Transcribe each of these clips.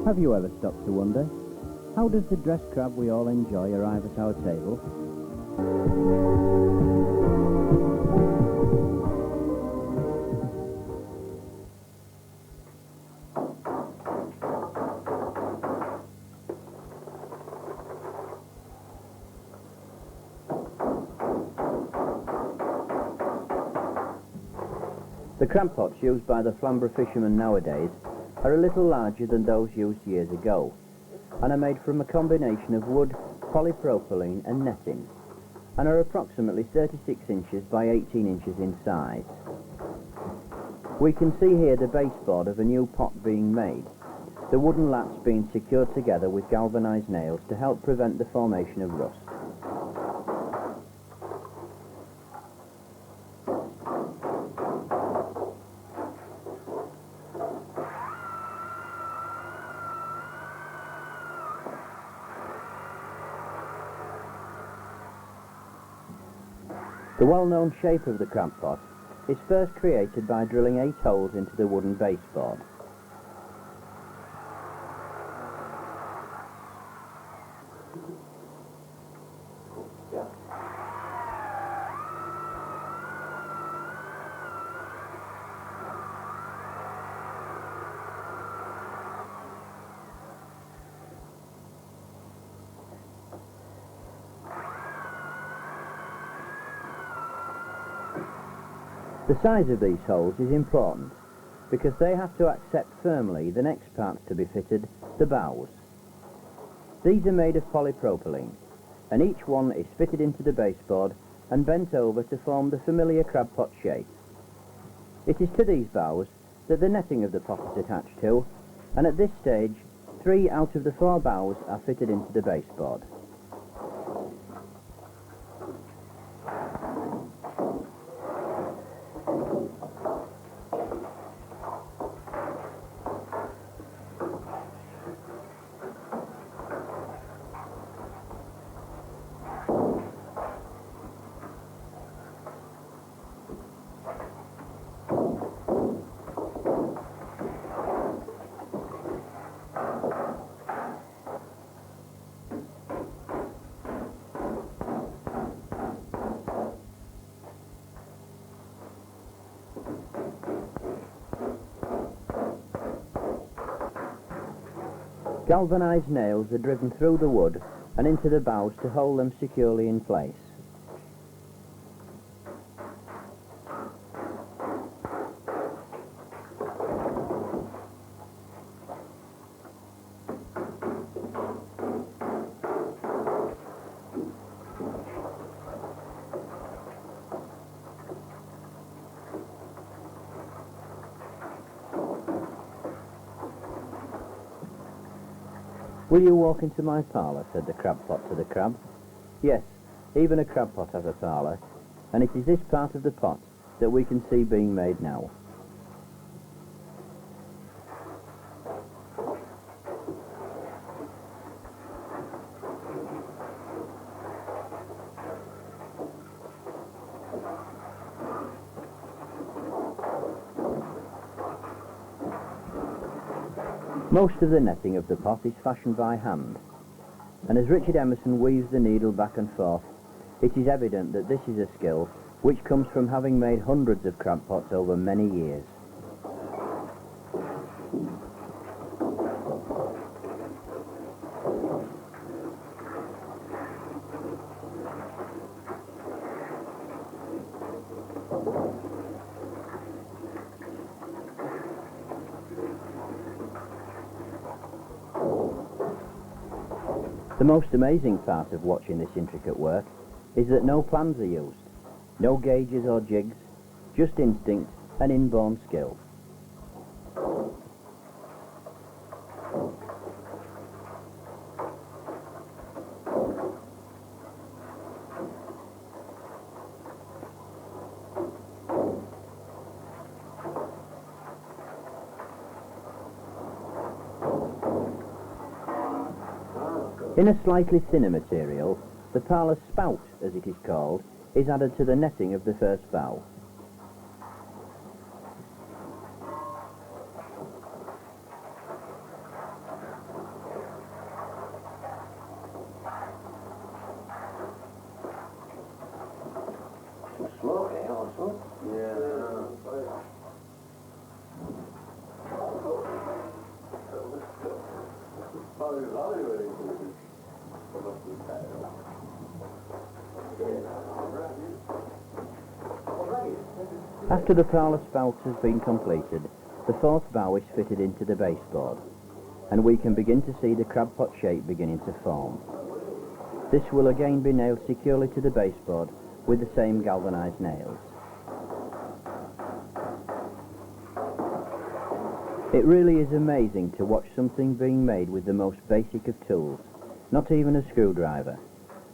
Have you ever stopped to wonder, how does the dressed crab we all enjoy arrive at our table? The crab pots used by the Flamborough fishermen nowadays are a little larger than those used years ago, and are made from a combination of wood, polypropylene and netting, and are approximately 36 inches by 18 inches in size. We can see here the baseboard of a new pot being made, the wooden lats being secured together with galvanised nails to help prevent the formation of rust. The well-known shape of the crab pot is first created by drilling 8 holes into the wooden baseboard. The size of these holes is important because they have to accept firmly the next parts to be fitted, the bows. These are made of polypropylene, and each one is fitted into the baseboard and bent over to form the familiar crab pot shape. It is to these bows that the netting of the pot is attached to, and at this stage 3 out of the 4 bows are fitted into the baseboard. Galvanised nails are driven through the wood and into the bows to hold them securely in place. "Will you walk into my parlour?" said the crab pot to the crab. Yes, even a crab pot has a parlour, and it is this part of the pot that we can see being made now. Most of the netting of the pot is fashioned by hand, and as Richard Emmerson weaves the needle back and forth, it is evident that this is a skill which comes from having made hundreds of crab pots over many years. The most amazing part of watching this intricate work is that no plans are used, no gauges or jigs, just instinct and inborn skill. In a slightly thinner material, the parlour spout, as it is called, is added to the netting of the first bow. After the parlour spout has been completed, the fourth bow is fitted into the baseboard, and we can begin to see the crab pot shape beginning to form. This will again be nailed securely to the baseboard with the same galvanised nails. It really is amazing to watch something being made with the most basic of tools, not even a screwdriver,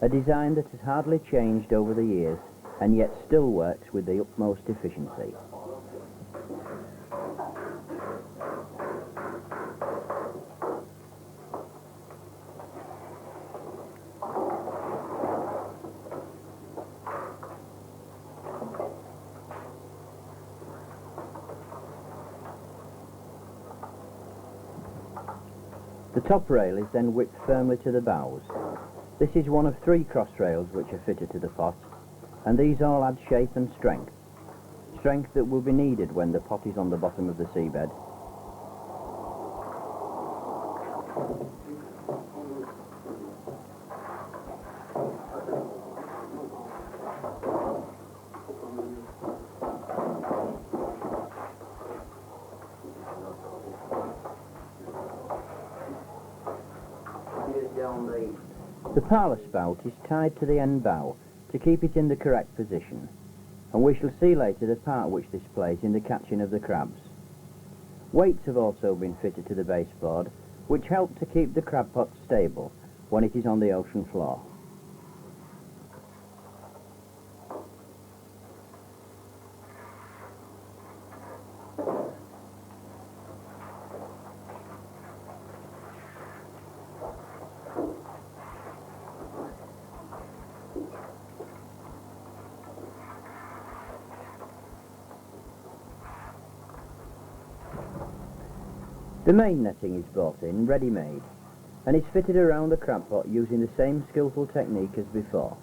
a design that has hardly changed over the years and yet still works with the utmost efficiency. The top rail is then whipped firmly to the bows. This is one of 3 cross rails which are fitted to the pot, and these all add shape and strength that will be needed when the pot is on the bottom of the seabed. The parlour spout is tied to the end bow to keep it in the correct position, and we shall see later the part which this plays in the catching of the crabs. Weights have also been fitted to the baseboard, which help to keep the crab pot stable when it is on the ocean floor. The main netting is brought in ready-made and is fitted around the crab pot using the same skillful technique as before.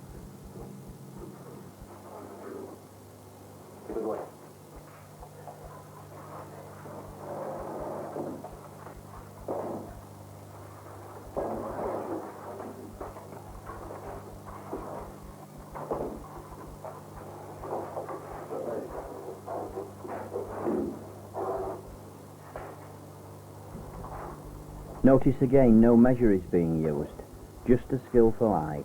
Notice again no measure is being used, just a skillful eye.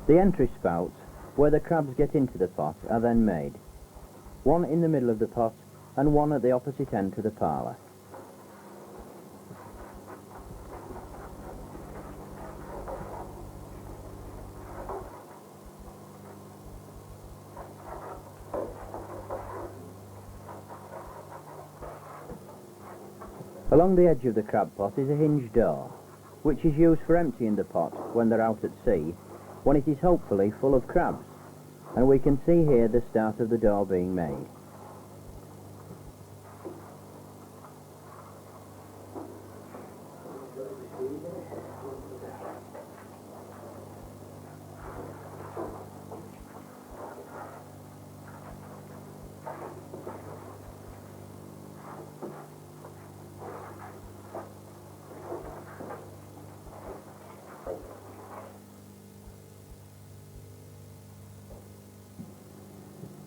The entry spouts, where the crabs get into the pot, are then made. One in the middle of the pot and one at the opposite end to the parlour. Along the edge of the crab pot is a hinged door, which is used for emptying the pot when they're out at sea, when it is hopefully full of crabs, and we can see here the start of the door being made.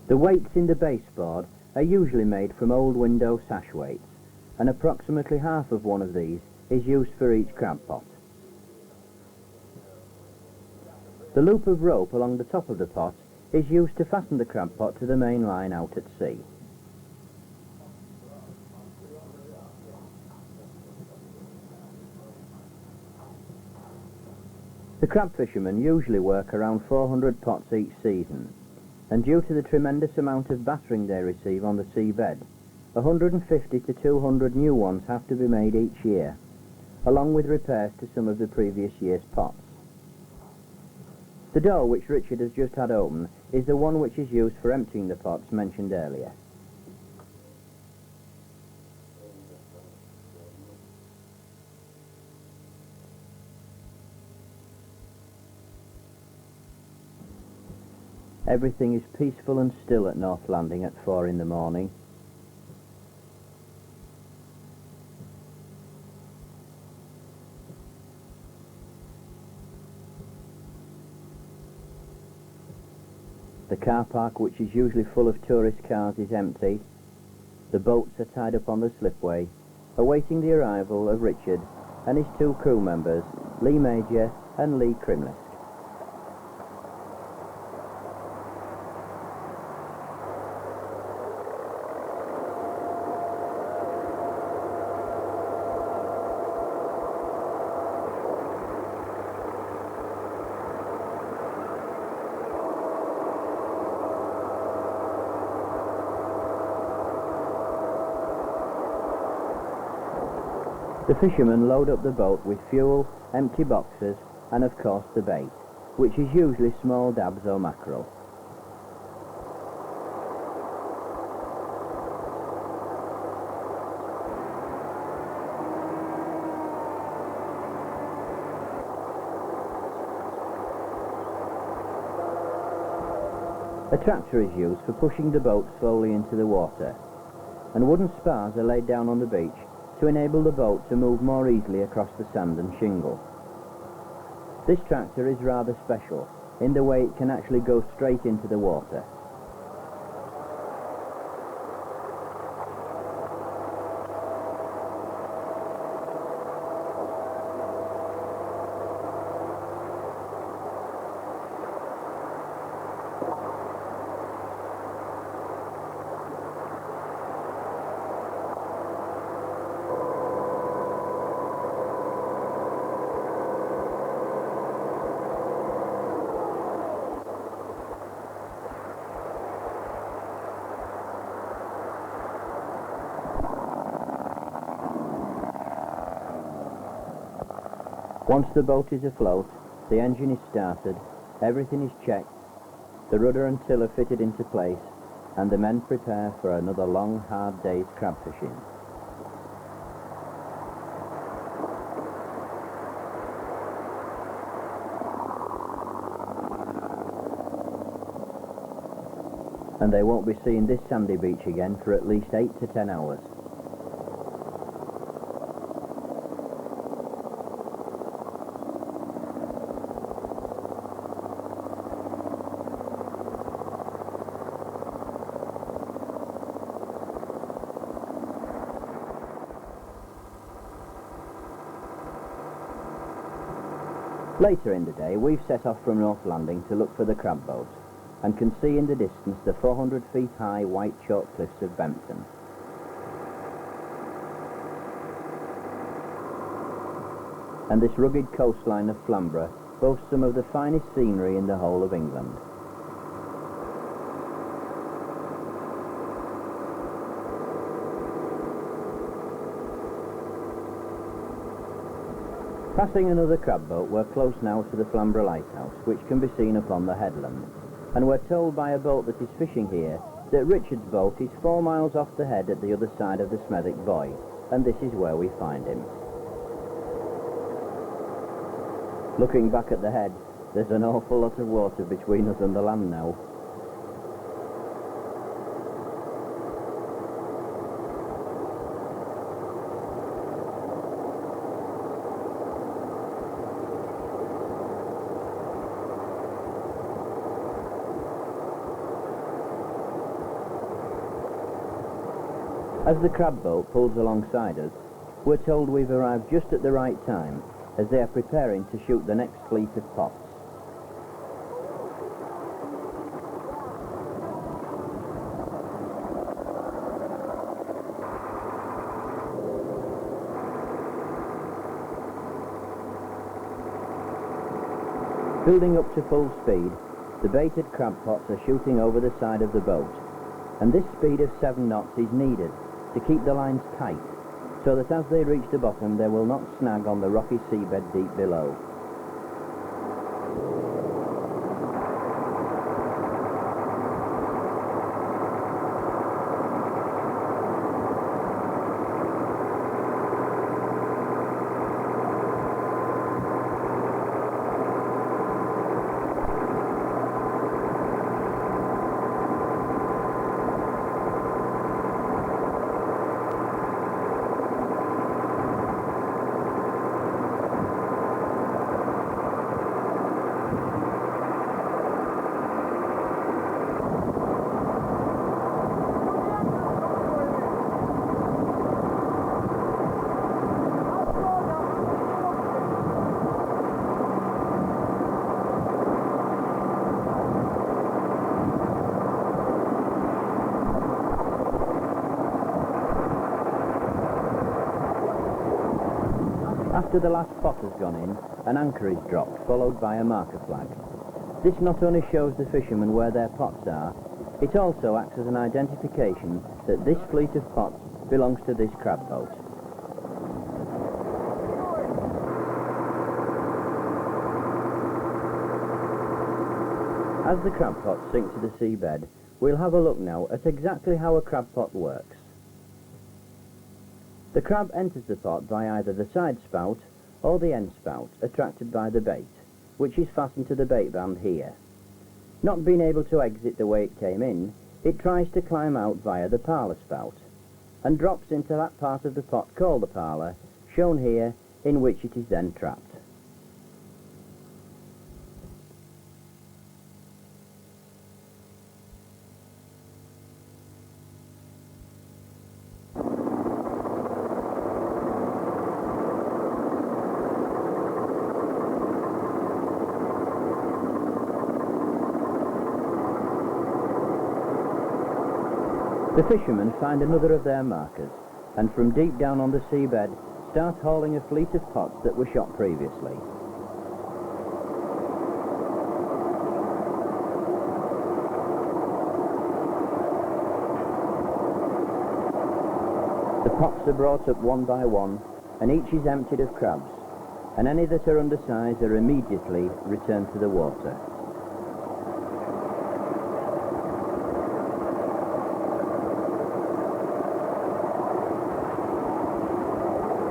The weights in the baseboard are usually made from old window sash weights, and approximately half of one of these is used for each crab pot. The loop of rope along the top of the pot is used to fasten the crab pot to the main line out at sea. The crab fishermen usually work around 400 pots each season, and due to the tremendous amount of battering they receive on the seabed, 150 to 200 new ones have to be made each year, along with repairs to some of the previous year's pots. The door which Richard has just had open is the one which is used for emptying the pots mentioned earlier. Everything is peaceful and still at North Landing at 4 in the morning. The car park, which is usually full of tourist cars, is empty. The boats are tied up on the slipway, awaiting the arrival of Richard and his 2 crew members, Lee Major and Lee Crimlisk. The fishermen load up the boat with fuel, empty boxes, and of course the bait, which is usually small dabs or mackerel. A tractor is used for pushing the boat slowly into the water, and wooden spars are laid down on the beach to enable the boat to move more easily across the sand and shingle. This tractor is rather special in the way it can actually go straight into the water. Once the boat is afloat, the engine is started, everything is checked, the rudder and tiller fitted into place, and the men prepare for another long, hard day's crab fishing. And they won't be seeing this sandy beach again for at least 8 to 10 hours. Later in the day, we've set off from North Landing to look for the crab boat, and can see in the distance the 400 feet high white chalk cliffs of Bempton. And this rugged coastline of Flamborough boasts some of the finest scenery in the whole of England. Passing another crab boat, we're close now to the Flamborough Lighthouse, which can be seen upon the headland, and we're told by a boat that is fishing here that Richard's boat is 4 miles off the head at the other side of the Smethwick Buoy, and this is where we find him. Looking back at the head, there's an awful lot of water between us and the land now. As the crab boat pulls alongside us, we're told we've arrived just at the right time, as they are preparing to shoot the next fleet of pots. Building up to full speed, the baited crab pots are shooting over the side of the boat, and this speed of 7 knots is needed to keep the lines tight, so that as they reach the bottom they will not snag on the rocky seabed deep below. After the last pot has gone in, an anchor is dropped, followed by a marker flag. This not only shows the fishermen where their pots are, it also acts as an identification that this fleet of pots belongs to this crab boat. As the crab pots sink to the seabed, we'll have a look now at exactly how a crab pot works. The crab enters the pot by either the side spout or the end spout, attracted by the bait, which is fastened to the bait band here. Not being able to exit the way it came in, it tries to climb out via the parlour spout, and drops into that part of the pot called the parlour, shown here, in which it is then trapped. The fishermen find another of their markers, and from deep down on the seabed start hauling a fleet of pots that were shot previously. The pots are brought up one by one, and each is emptied of crabs, and any that are undersized are immediately returned to the water.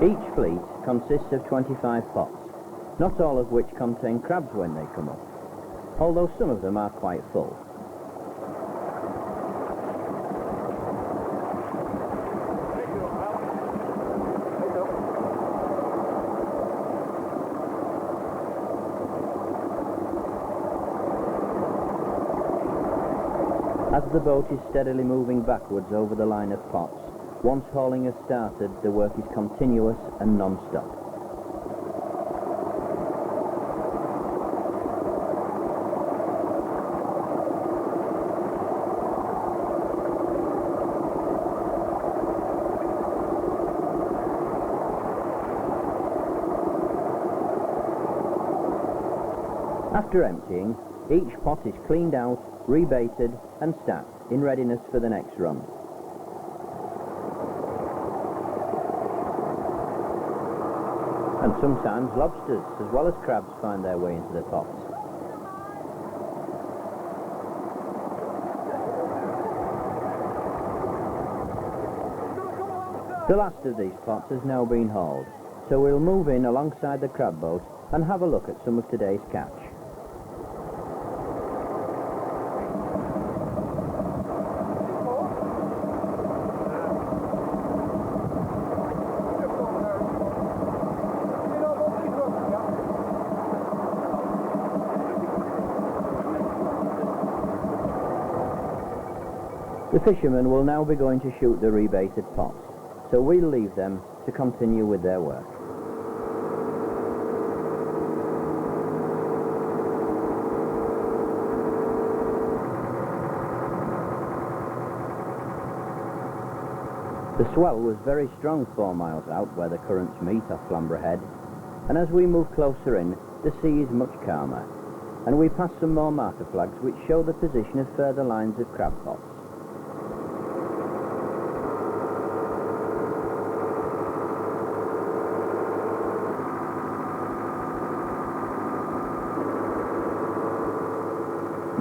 Each fleet consists of 25 pots, not all of which contain crabs when they come up, although some of them are quite full. As the boat is steadily moving backwards over the line of pots, once hauling has started, the work is continuous and non-stop. After emptying, each pot is cleaned out, rebaited and stacked in readiness for the next run. And sometimes lobsters, as well as crabs, find their way into the pots. The last of these pots has now been hauled, so we'll move in alongside the crab boat and have a look at some of today's catch. The fishermen will now be going to shoot the rebaited pots, so we'll leave them to continue with their work. The swell was very strong 4 miles out where the currents meet off Flamborough Head, and as we move closer in, the sea is much calmer, and we pass some more marker flags which show the position of further lines of crab pots.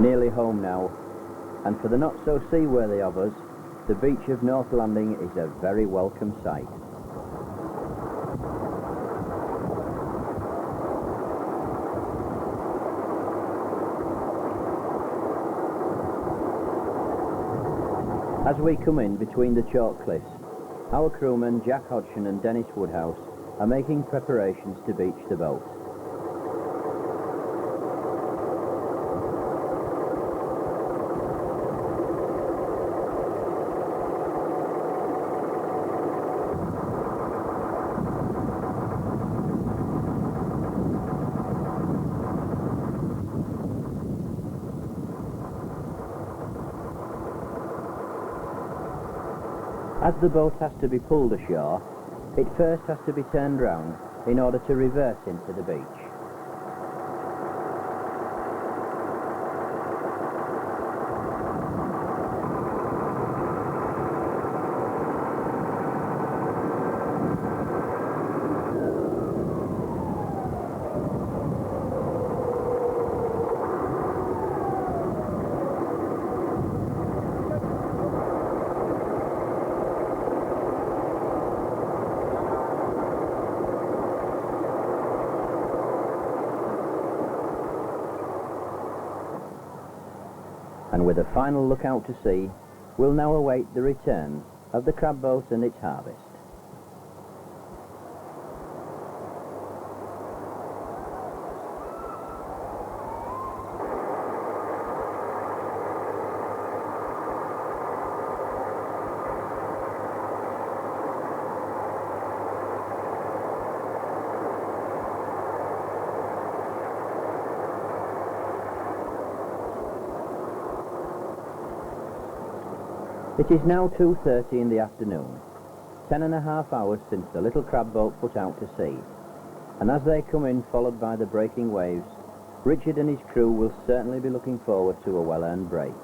Nearly home now, and for the not-so-seaworthy of us, the beach of North Landing is a very welcome sight. As we come in between the chalk cliffs, our crewmen Jack Hodgson and Dennis Woodhouse are making preparations to beach the boat. As the boat has to be pulled ashore, it first has to be turned round in order to reverse into the beach. And with a final look out to sea, we'll now await the return of the crab boat and its harvest. It is now 2:30 in the afternoon, 10.5 hours since the little crab boat put out to sea, and as they come in followed by the breaking waves, Richard and his crew will certainly be looking forward to a well-earned break.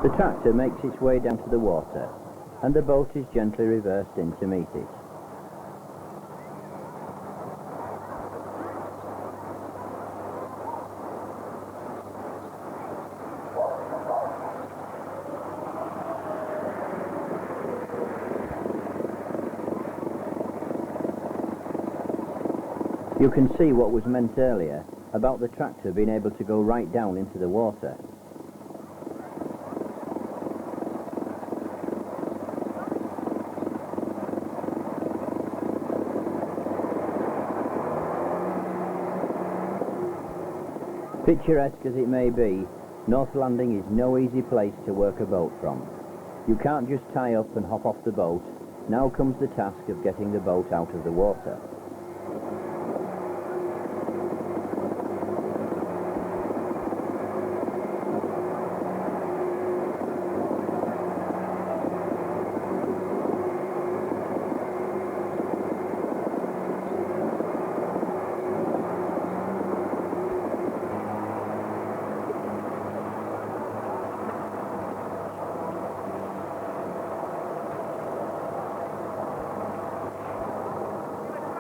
The tractor makes its way down to the water, and the boat is gently reversed in to meet it. You can see what was meant earlier about the tractor being able to go right down into the water. Picturesque as it may be, North Landing is no easy place to work a boat from. You can't just tie up and hop off the boat. Now comes the task of getting the boat out of the water.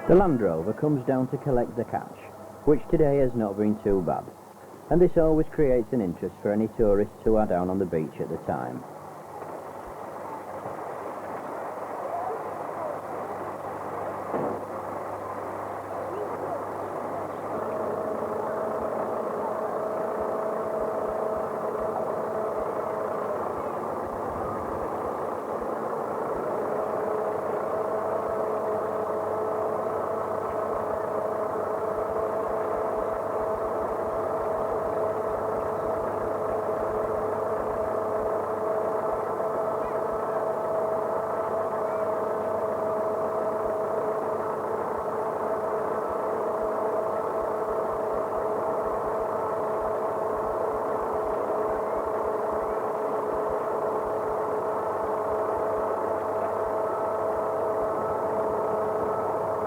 The Land Rover comes down to collect the catch, which today has not been too bad, and this always creates an interest for any tourists who are down on the beach at the time.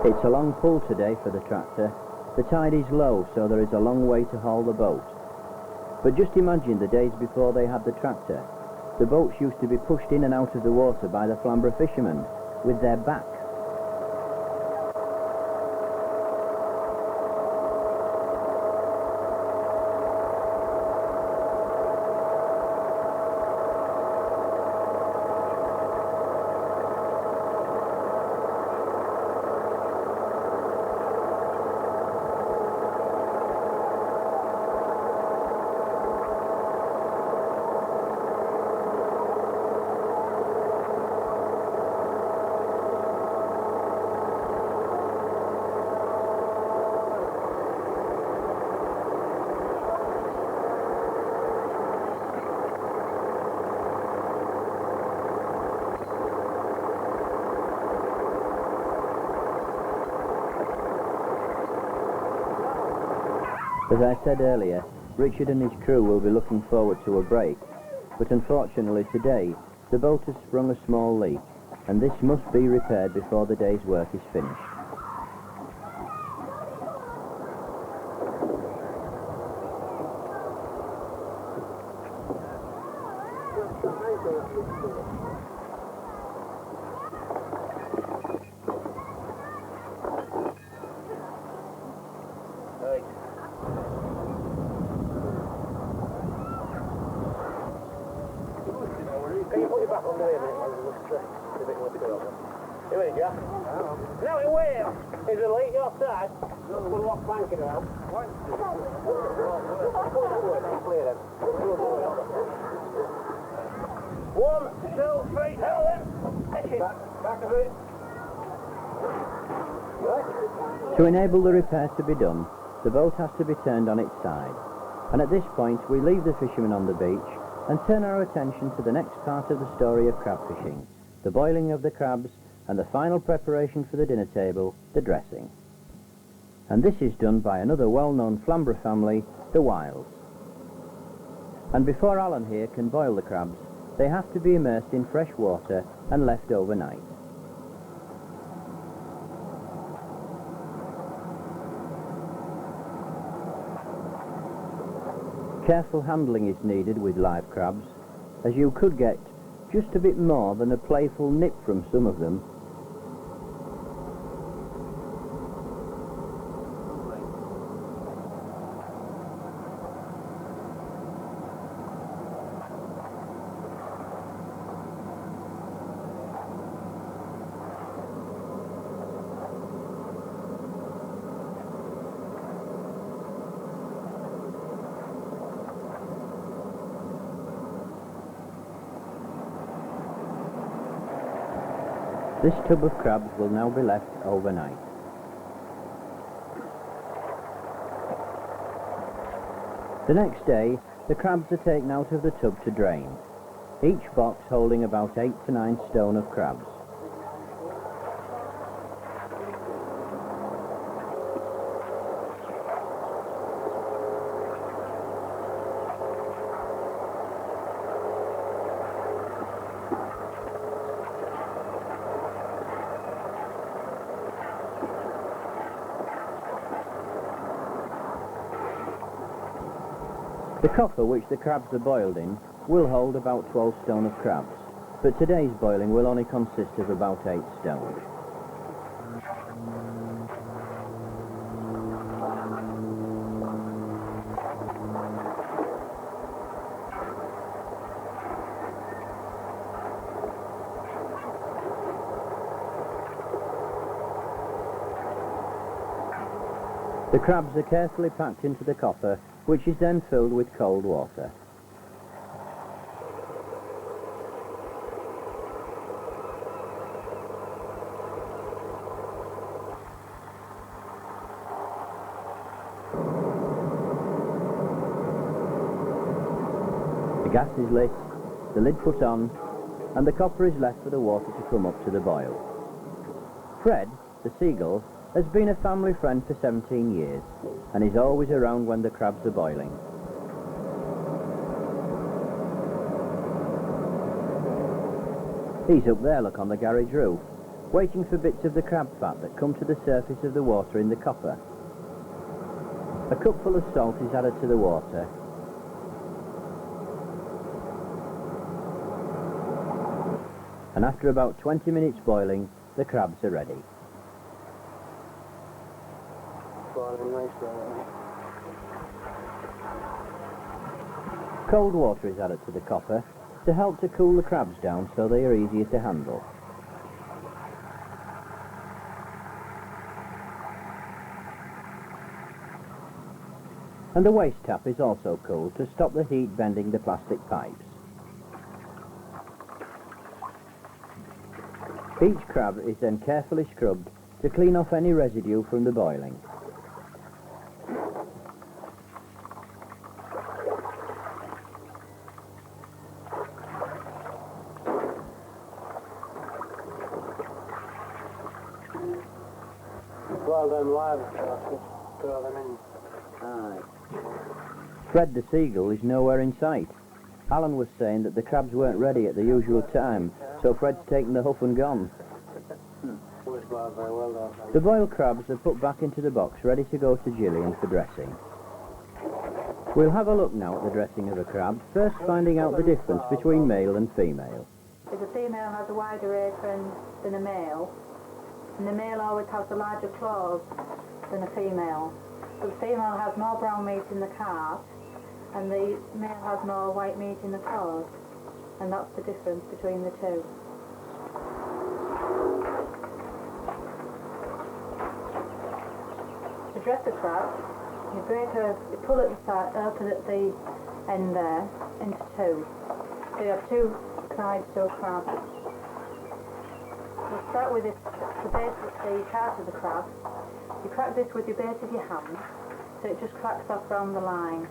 It's a long pull today for the tractor. The tide is low, so there is a long way to haul the boat. But just imagine the days before they had the tractor. The boats used to be pushed in and out of the water by the Flamborough fishermen with their backs. As I said earlier, Richard and his crew will be looking forward to a break, but unfortunately today the boat has sprung a small leak, and this must be repaired before the day's work is finished. Can you put it back on there a minute? Here it is, yeah? Now it will. Is the leak your side? No, we'll walk banking around. What? Clear then. 1, 2, 3, hell then. Back a bit. To enable the repairs to be done, the boat has to be turned on its side, and at this point we leave the fishermen on the beach and turn our attention to the next part of the story of crab fishing, the boiling of the crabs and the final preparation for the dinner table, the dressing. And this is done by another well-known Flamborough family, the Wilds. And before Alan here can boil the crabs, they have to be immersed in fresh water and left overnight. Careful handling is needed with live crabs, as you could get just a bit more than a playful nip from some of them. This tub of crabs will now be left overnight. The next day, the crabs are taken out of the tub to drain, each box holding about 8 to 9 stone of crabs. The copper which the crabs are boiled in will hold about 12 stone of crabs, but today's boiling will only consist of about 8 stone. The crabs are carefully packed into the copper, which is then filled with cold water. The gas is lit, the lid put on, and the copper is left for the water to come up to the boil. Fred, the seagull, has been a family friend for 17 years and is always around when the crabs are boiling. He's up there, look, on the garage roof, waiting for bits of the crab fat that come to the surface of the water in the copper. A cupful of salt is added to the water, and after about 20 minutes boiling, the crabs are ready. Cold water is added to the copper to help to cool the crabs down so they are easier to handle. And the waste tap is also cooled to stop the heat bending the plastic pipes. Each crab is then carefully scrubbed to clean off any residue from the boiling. Well, them live, throw them in. Aye. Fred the seagull is nowhere in sight. Alan was saying that the crabs weren't ready at the usual time, so Fred's taken the hoof and gone. The boiled crabs are put back into the box, ready to go to Gillian for dressing. We'll have a look now at the dressing of a crab, first finding out the difference between male and female. The female has a wider apron than a male, and the male always has the larger claws than a female. So the female has more brown meat in the calf, and the male has more white meat in the claws, and that's the difference between the two. To dress a crab, you pull at the side, open at the end there, into two. So you have two sides to a crab. We'll start with the base of the heart of the crab. You crack this with your base of your hand, so it just cracks off round the line.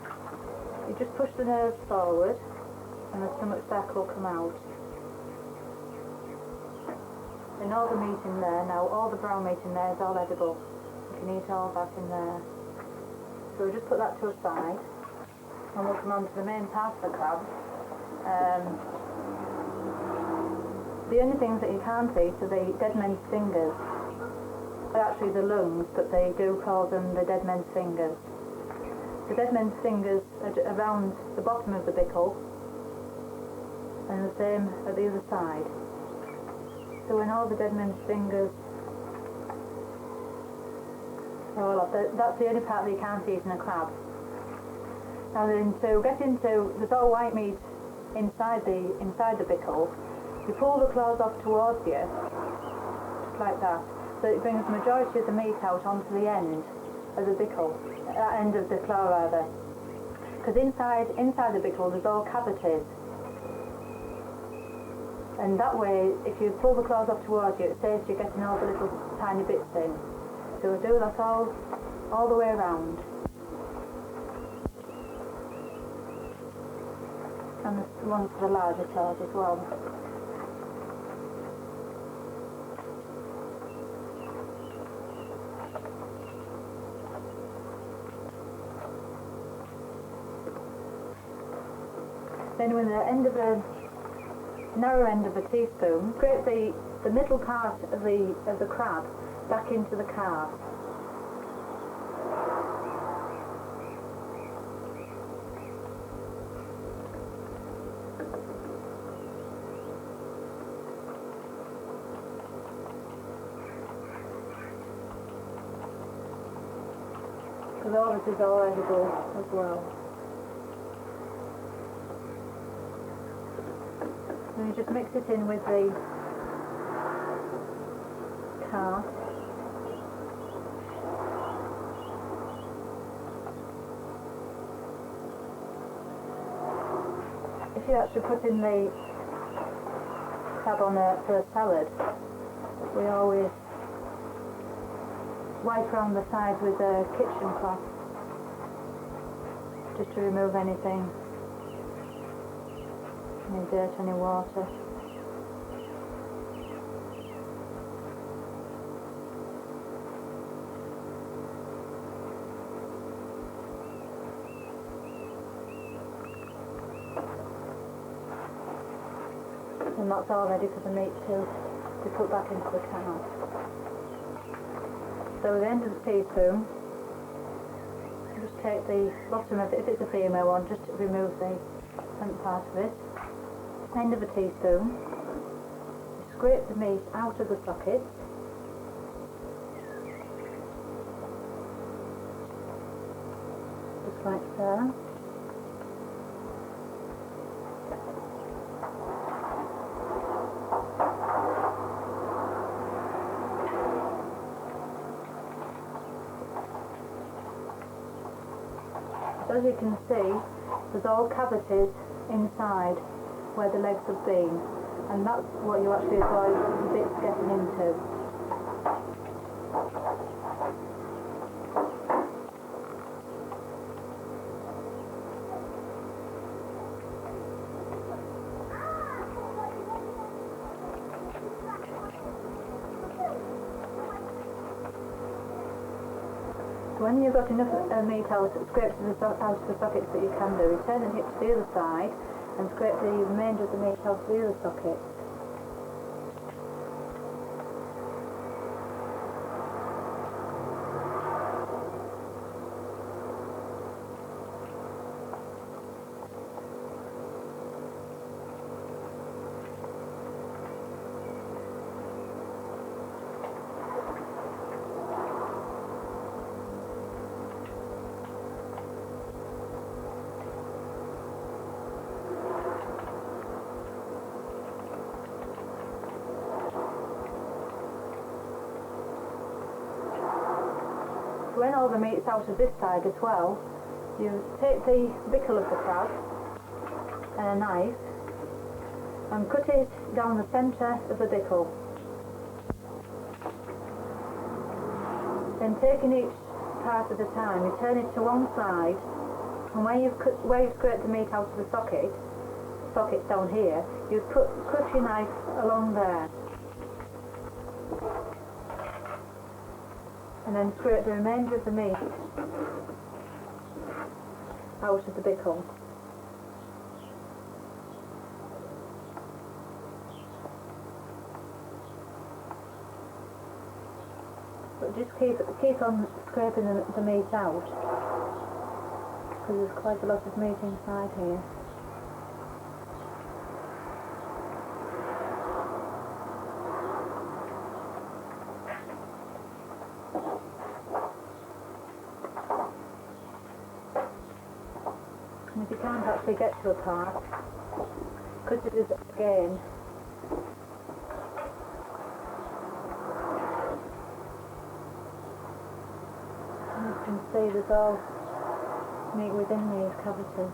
You just push the nerves forward, and the stomach sac will come out. And all the meat in there now, all the brown meat in there is all edible. You can eat all that in there. So we'll just put that to a side, and we'll come on to the main part of the crab. The only things that you can't eat are the dead men's fingers. They're actually the lungs, but they do call them the dead men's fingers. The dead men's fingers are around the bottom of the bickle, and the same at the other side. So when all the dead men's fingers are all up, that's the only part that you can't eat in a crab. Now then, to get into, there's all white meat inside the bickle. You pull the claws off towards you, just like that. So it brings the majority of the meat out onto the end of the bickle, end of the claw rather. Because inside the bickle there's all cavities. And that way, if you pull the claws off towards you, it saves you getting all the little tiny bits in. So we'll do that all the way around. And there's one for the larger claws as well. Then with the narrow end of a teaspoon, scrape the middle part of the crab back into the calf. Because all this is all edible as well. And you just mix it in with the calf. If you actually put in the crab for a salad, we always wipe around the sides with a kitchen cloth just to remove any dirt, any water. And that's all ready for the meat to put back into the can. So at the end of the teaspoon, just take the bottom of it, if it's a female one, just remove the front part of it. End of a teaspoon, scrape the meat out of the socket, just like so. As you can see, there's all cavities inside where the legs have been, and that's what you actually avoid the bits getting into. when you've got enough meat out scraped out of the sockets that you can do, return it to the other side and scrape the remainder of the meat out of the other socket. When all the meat's out of this side as well, you take the bickle of the crab and a knife and cut it down the centre of the bickle. Then taking each part at a time, you turn it to one side, and where you've scraped the meat out of the sockets down here, you cut your knife along there. And then scrape the remainder of the meat out of the bickle. But just keep on scraping the meat out, because there's quite a lot of meat inside here. And if you can't actually get to a part, cut it again. And you can see there's all meat within these cavities.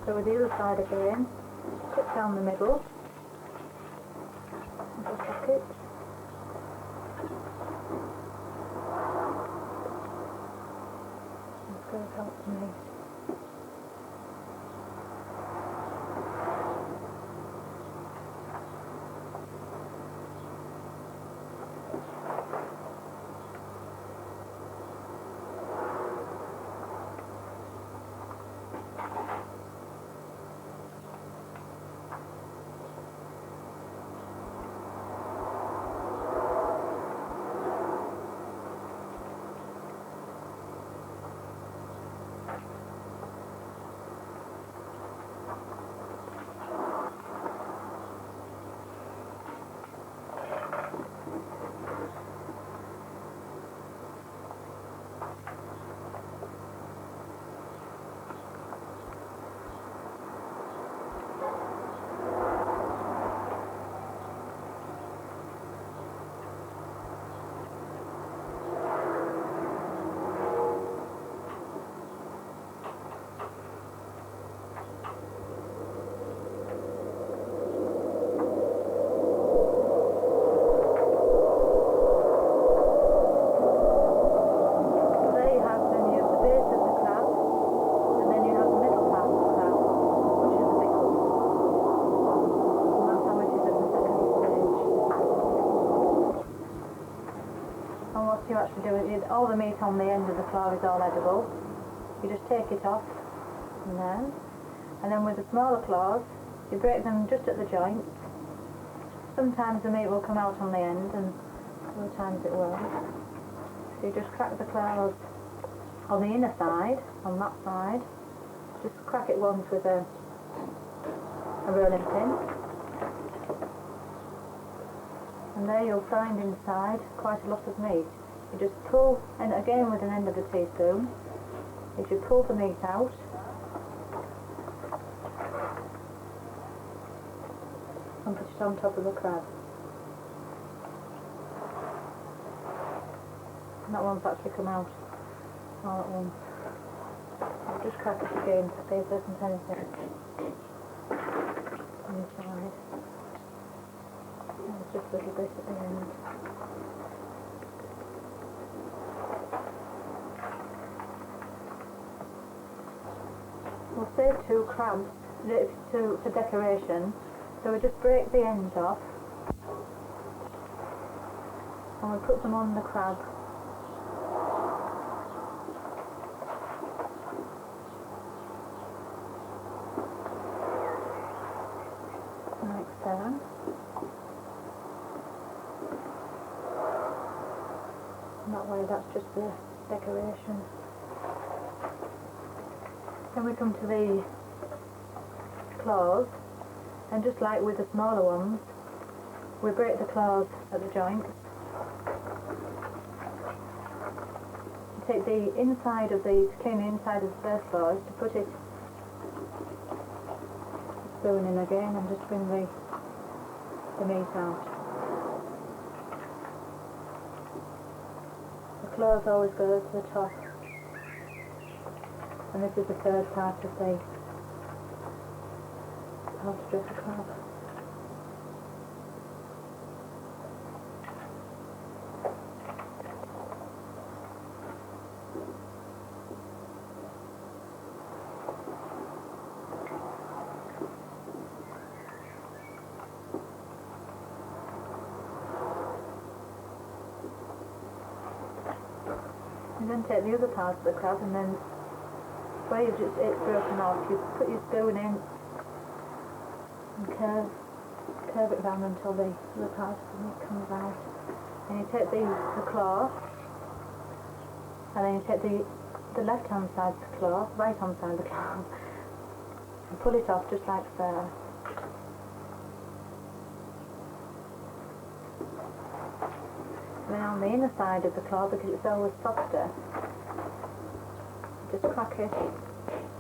So with the other side again, cut down the middle of the socket. Let's go help me. You actually do it, all the meat on the end of the flour is all edible. You just take it off and then with the smaller claws you break them just at the joints. Sometimes the meat will come out on the end and other times it won't. So you just crack the claws on the inner side, on that side. Just crack it once with a rolling pin. And there you'll find inside quite a lot of meat. You just pull, and again with an end of the teaspoon, as you pull the meat out, and put it on top of the crab. And that one's actually come out all at once. I'll just crack it again to see if there isn't anything inside. just a little bit at the end. We'll save 2 crabs for decoration, so we just break the ends off and we put them on the crab. Like so. That way, that's just the decoration. Then we come to the claws, and just like with the smaller ones, we break the claws at the joints. Take the inside of the, clean the inside of the first claw to put it, spoon in again and just bring the meat out. The claws always go to the top. And this is the third part of the half strip of crab. And then take the other part of the crab, and then where it's broken off, you put your spoon in and curve it round until the other part of the meat comes out. And you take the claw, and then you take the left hand side of the claw, right hand side of the claw, and pull it off just like so. Then on the inner side of the claw, because it's always softer, just crack it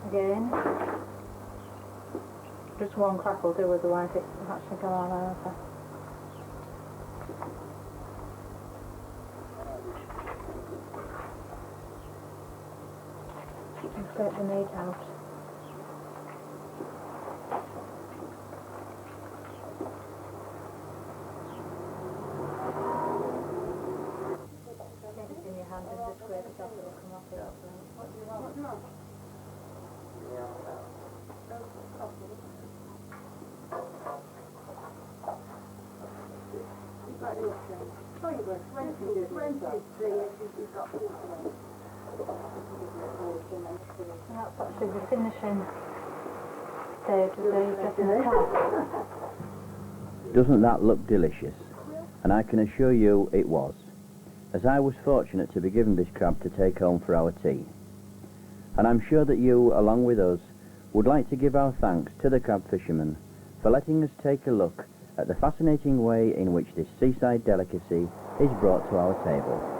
again. Just one crack will do, otherwise it will actually go all over. And scrape the meat out. Take it in your hand and just scrape it off, it will come off it. And that's actually the finishing stage of the dressing the crab. Doesn't that look delicious? And I can assure you it was, as I was fortunate to be given this crab to take home for our tea. And I'm sure that you, along with us, would like to give our thanks to the crab fishermen for letting us take a look at the fascinating way in which this seaside delicacy is brought to our table.